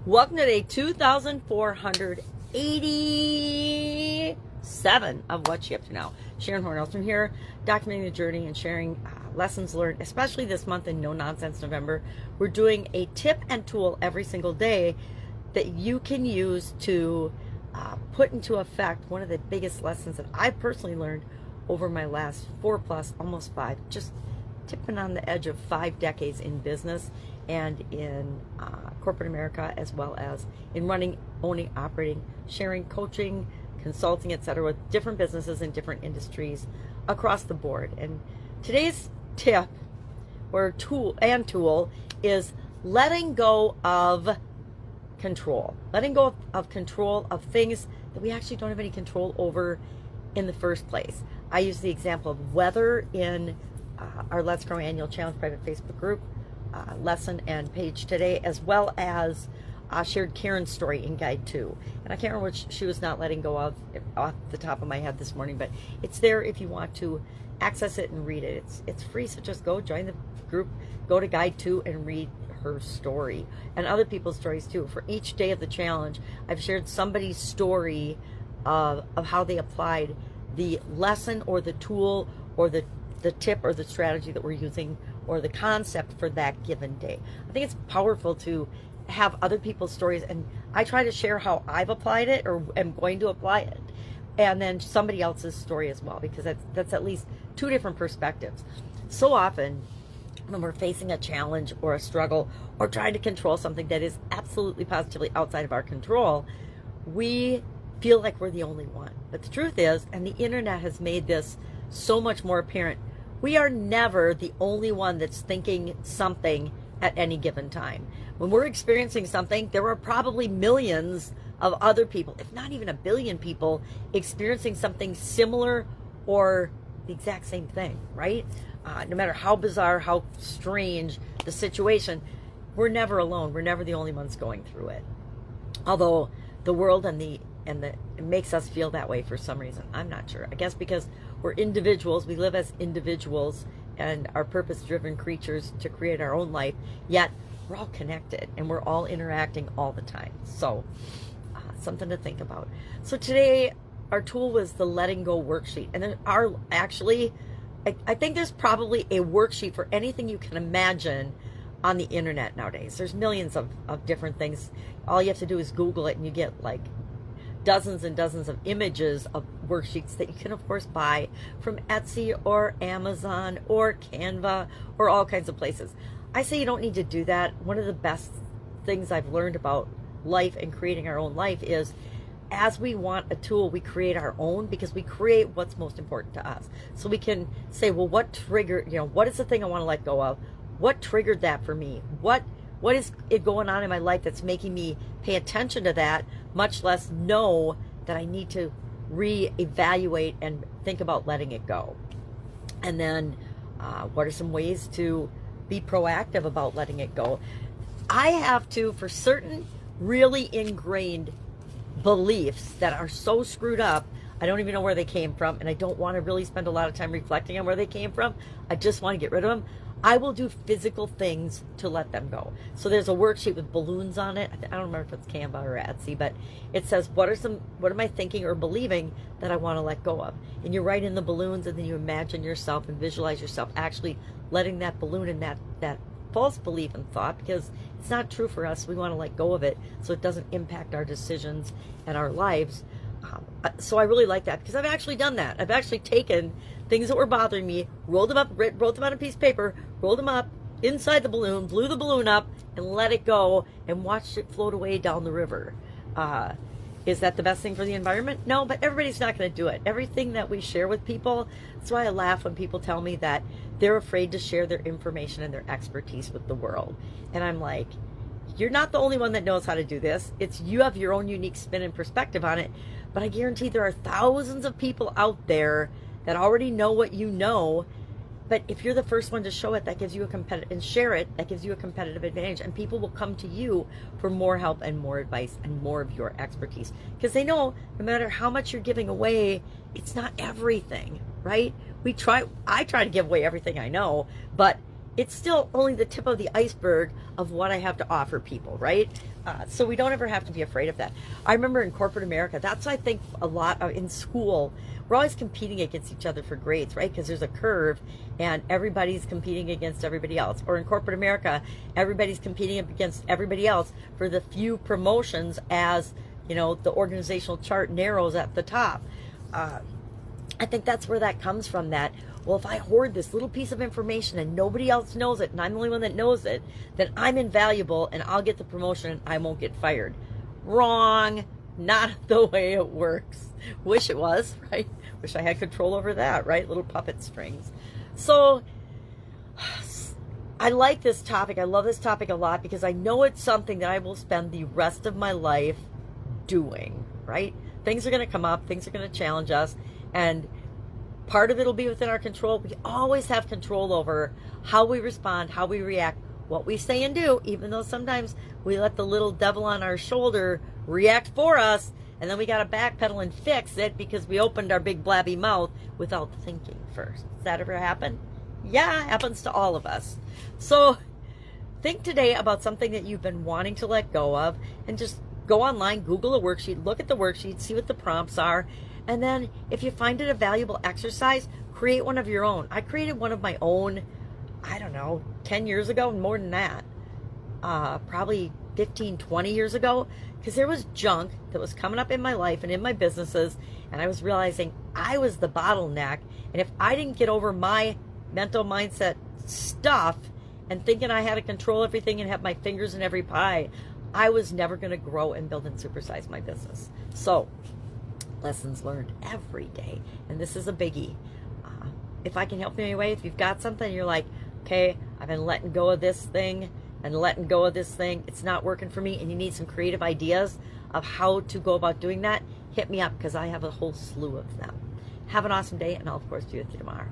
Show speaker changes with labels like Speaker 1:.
Speaker 1: Welcome to day 2487 of What's She Up To Now. Sharon Horne-Ellstrom here, documenting the journey and sharing lessons learned, especially this month in No Nonsense November. We're doing a tip and tool every single day that you can use to put into effect one of the biggest lessons that I personally learned over my last 4+, almost 5, just tipping on the edge of 5 decades in business and in corporate America, as well as in running, owning, operating, sharing, coaching, consulting, etc., with different businesses in different industries across the board. And today's tip or tool is letting go of control. Letting go of control of things that we actually don't have any control over in the first place. I use the example of weather in our Let's Grow Annual Challenge private Facebook group lesson and page today, as well as shared Karen's story in guide 2. And I can't remember which she was not letting go of off the top of my head this morning, but it's there if you want to access it and read it. It's free, so just go join the group, go to guide 2 and read her story and other people's stories too. For each day of the challenge, I've shared somebody's story of how they applied the lesson or the tool or the tip or the strategy that we're using or the concept for that given day. I think it's powerful to have other people's stories, and I try to share how I've applied it or am going to apply it, and then somebody else's story as well, because that's at least 2 different perspectives. So often when we're facing a challenge or a struggle or trying to control something that is absolutely positively outside of our control, we feel like we're the only one. But the truth is, and the internet has made this so much more apparent, we are never the only one that's thinking something at any given time. When we're experiencing something, there are probably millions of other people, if not even a billion people, experiencing something similar or the exact same thing, right? No matter how bizarre, how strange the situation, we're never alone. We're never the only ones going through it. Although the world it makes us feel that way for some reason. I'm not sure. I guess because we're individuals, we live as individuals and are purpose-driven creatures to create our own life, yet we're all connected and we're all interacting all the time. So something to think about. So today our tool was the letting go worksheet, and there are actually, I think there's probably a worksheet for anything you can imagine on the internet nowadays. There's millions of different things. All you have to do is Google it and you get like dozens and dozens of images of worksheets that you can of course buy from Etsy or Amazon or Canva or all kinds of places. I say you don't need to do that. One of the best things I've learned about life and creating our own life is, as we want a tool, we create our own, because we create what's most important to us. So we can say, well, what triggered, what is the thing I want to let go of? What triggered that for me? What is it going on in my life that's making me pay attention to that, much less know that I need to reevaluate and think about letting it go? And then what are some ways to be proactive about letting it go? I have to, for certain really ingrained beliefs that are so screwed up, I don't even know where they came from, and I don't want to really spend a lot of time reflecting on where they came from. I just want to get rid of them. I will do physical things to let them go. So there's a worksheet with balloons on it. I don't remember if it's Canva or Etsy, but it says, what am I thinking or believing that I want to let go of? And you write in the balloons, and then you imagine yourself and visualize yourself actually letting that balloon and that false belief and thought, because it's not true for us. We want to let go of it so it doesn't impact our decisions and our lives. So I really like that, because I've actually done that. I've actually taken things that were bothering me, rolled them up, wrote them on a piece of paper, rolled them up inside the balloon, blew the balloon up, and let it go, and watched it float away down the river. Is that the best thing for the environment? No, but everybody's not going to do it. Everything that we share with people, that's why I laugh when people tell me that they're afraid to share their information and their expertise with the world. And I'm like, you're not the only one that knows how to do this. You have your own unique spin and perspective on it, but I guarantee there are thousands of people out there that already know what you know. But if you're the first one to show it, that gives you a competitive, and share it, that gives you a competitive advantage, and people will come to you for more help and more advice and more of your expertise, because they know no matter how much you're giving away, it's not everything, right? I try to give away everything I know, but it's still only the tip of the iceberg of what I have to offer people, right? So we don't ever have to be afraid of that. I remember in corporate America, that's, I think, a lot of, in school, we're always competing against each other for grades, right? Because there's a curve and everybody's competing against everybody else. Or in corporate America, everybody's competing against everybody else for the few promotions as, you know, the organizational chart narrows at the top. I think that's where that comes from, that, well, if I hoard this little piece of information and nobody else knows it and I'm the only one that knows it, then I'm invaluable and I'll get the promotion and I won't get fired. Wrong. Not the way it works. Wish it was, right? Wish I had control over that, right? Little puppet strings. So I like this topic. I love this topic a lot because I know it's something that I will spend the rest of my life doing, right? Things are going to come up. Things are going to challenge us. And part of it will be within our control. We always have control over how we respond, how we react, what we say and do, even though sometimes we let the little devil on our shoulder react for us, and then we got to backpedal and fix it because we opened our big blabby mouth without thinking first. Does that ever happen? Yeah, it happens to all of us. So think today about something that you've been wanting to let go of, and just go online, Google a worksheet, look at the worksheet, see what the prompts are, and then if you find it a valuable exercise, create one of your own. I created one of my own, I don't know, 10 years ago, more than that, probably 15, 20 years ago, because there was junk that was coming up in my life and in my businesses, and I was realizing I was the bottleneck, and if I didn't get over my mental mindset stuff and thinking I had to control everything and have my fingers in every pie, I was never going to grow and build and supersize my business. So, lessons learned every day, and this is a biggie. If I can help you in any way, if you've got something you're like, okay, I've been letting go of this thing and letting go of this thing, it's not working for me, and you need some creative ideas of how to go about doing that, hit me up because I have a whole slew of them. Have an awesome day, and I'll of course be with you tomorrow.